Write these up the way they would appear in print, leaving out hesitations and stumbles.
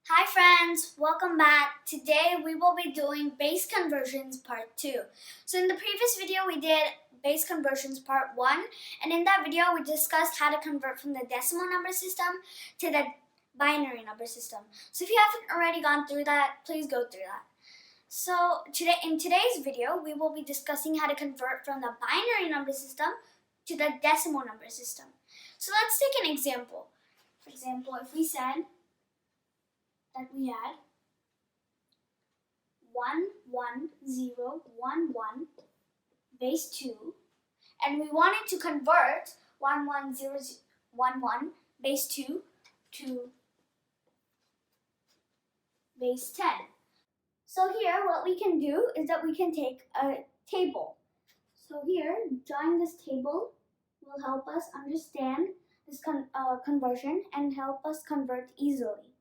Hi friends, welcome back. Today we will be doing base conversions part 2. So in the previous video we did base conversions part 1, and in that video we discussed how to convert from the decimal number system to the binary number system. So if you haven't already gone through that, please go through that. So in today's video we will be discussing how to convert from the binary number system to the decimal number system. So let's take an example. For example, if we said that we had 11011 base 2, and we wanted to convert 11011 base 2 to base 10. So here what we can do is that we can take a table. So here, drawing this table will help us understand this conversion and help us convert easily.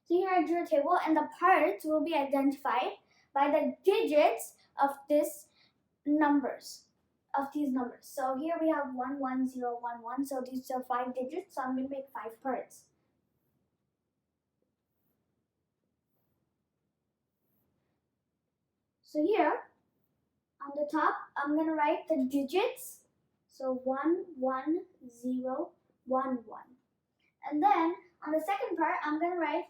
So here I drew a table, and the parts will be identified by the digits of these numbers. So here we have 11011. So these are 5 digits. So I'm going to make 5 parts. So here on the top, I'm going to write the digits. So 11011. And then on the second part, I'm going to write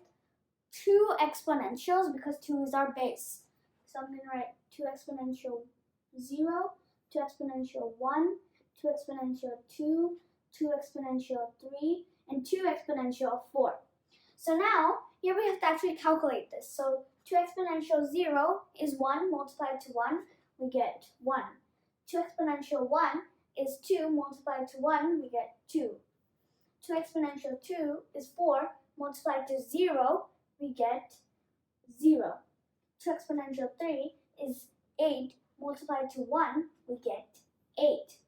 2 exponentials because 2 is our base. So I'm going to write 2 exponential 0, 2 exponential 1, 2 exponential 2, 2 exponential 3, and 2 exponential 4. So now, here we have to actually calculate this. So 2 exponential 0 is 1 multiplied to 1, we get 1. 2 exponential 1 is 2 multiplied to 1, we get 2. 2 exponential 2 is 4 multiplied to 0, we get 0. 2 exponential 3 is 8 multiplied to 1, we get 8.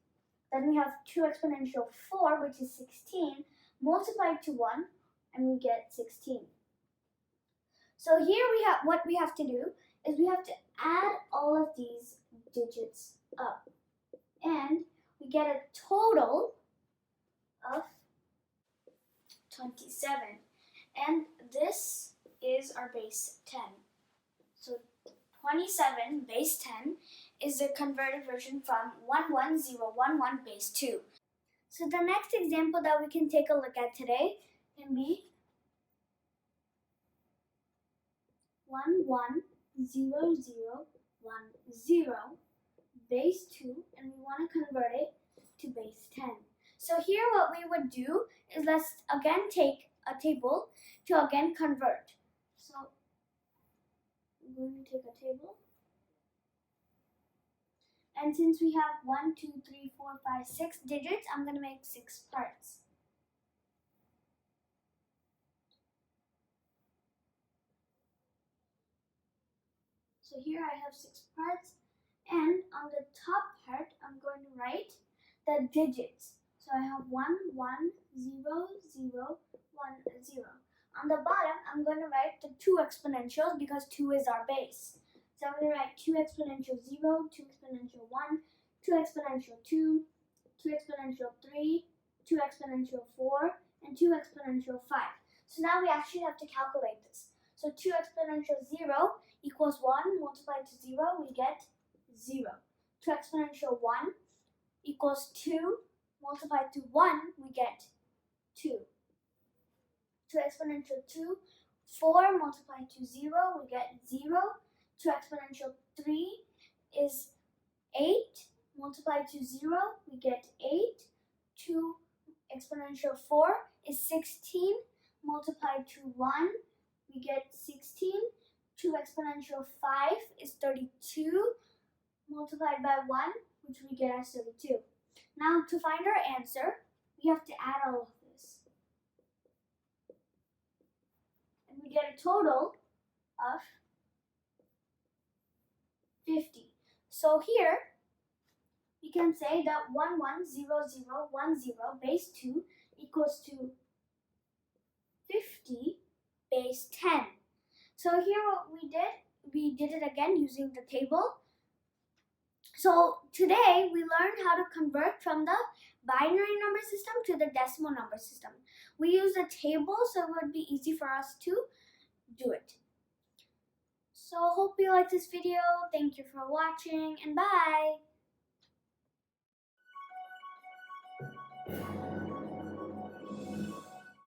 Then we have 2 exponential 4, which is 16, multiplied to 1, and we get 16. So here what we have to do is we have to add all of these digits up. And we get a total of 27. And this is our base 10. So 27 base 10 is the converted version from 11011 base 2. So the next example that we can take a look at today can be 110010 base 2, and we want to convert it to base 10. So here what we would do is let's again take a table to again convert. So I'm going to take a table. And since we have 1, 2, 3, 4, 5, 6 digits, I'm going to make 6 parts. So here I have 6 parts, and on the top part, I'm going to write the digits. So I have 1, 1, 0, 0, 1, 0. On the bottom, I'm going to write the 2 exponentials because 2 is our base. So I'm going to write 2 exponential 0, 2 exponential 1, 2 exponential 2, 2 exponential 3, 2 exponential 4, and 2 exponential 5. So now we actually have to calculate this. So 2 exponential 0 equals 1 multiplied to 0, we get 0. 2 exponential 1 equals 2 multiplied to 1, we get 2. 2 exponential 2, 4 multiplied to 0, we get 0. 2 exponential 3 is 8 multiplied to 0, we get 8. 2 exponential 4 is 16 multiplied to 1, we get 16. 2 exponential 5 is 32 multiplied by 1, which we get as 32. Now to find our answer, we have to add all of this. And we get a total of 50. So here, we can say that 110010 base 2 equals to 50 base 10. So here what we did it again using the table. So today we learned how to convert from the binary number system to the decimal number system. We used a table so it would be easy for us to do it. So hope you like this video. Thank you for watching and bye.